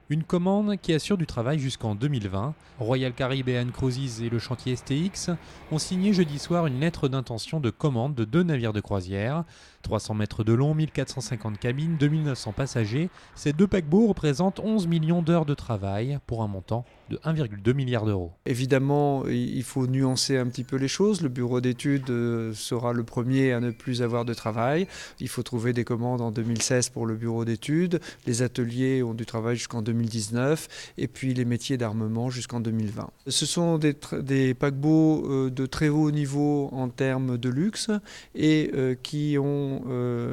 Une commande qui assure du travail jusqu'en 2020. Royal Caribbean Cruises et le chantier STX ont signé jeudi soir une lettre d'intention de commande de 2 navires de croisière. 300 mètres de long, 1450 cabines, 2900 passagers. Ces 2 paquebots représentent 11 millions d'heures de travail pour un montant de 1,2 milliard d'euros. Évidemment, il faut nuancer un petit peu les choses. Le bureau d'études sera le premier à ne plus avoir de travail. Il faut trouver des commandes en 2016 pour le bureau d'études. Les ateliers ont du travail jusqu'en 2019 et puis les métiers d'armement jusqu'en 2020. Ce sont des paquebots de très haut niveau en termes de luxe et qui ont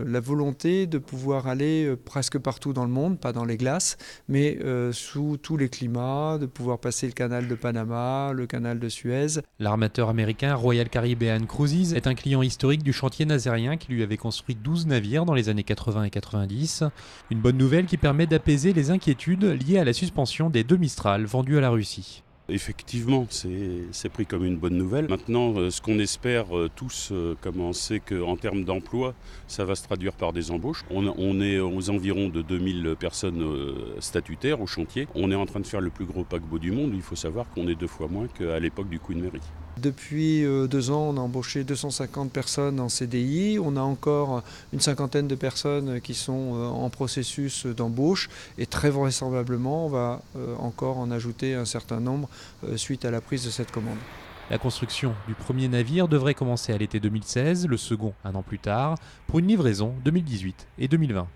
la volonté de pouvoir aller presque partout dans le monde, pas dans les glaces, mais sous tous les climats, de pouvoir passer le canal de Panama, le canal de Suez. L'armateur américain Royal Caribbean Cruises est un client historique du chantier nazérien qui lui avait construit 12 navires dans les années 80 et 90. Une bonne nouvelle qui permet d'apaiser les inquiétudes liées à la suspension des 2 Mistral vendus à la Russie. Effectivement, c'est pris comme une bonne nouvelle. Maintenant, ce qu'on espère tous, comme on sait qu'en termes d'emploi, ça va se traduire par des embauches. On est aux environs de 2000 personnes statutaires au chantier. On est en train de faire le plus gros paquebot du monde. Il faut savoir qu'on est 2 fois moins qu'à l'époque du Queen Mary. Depuis 2 ans, on a embauché 250 personnes en CDI. On a encore une cinquantaine de personnes qui sont en processus d'embauche. Et très vraisemblablement, on va encore en ajouter un certain nombre suite à la prise de cette commande. La construction du premier navire devrait commencer à l'été 2016, le second un an plus tard, pour une livraison 2018 et 2020.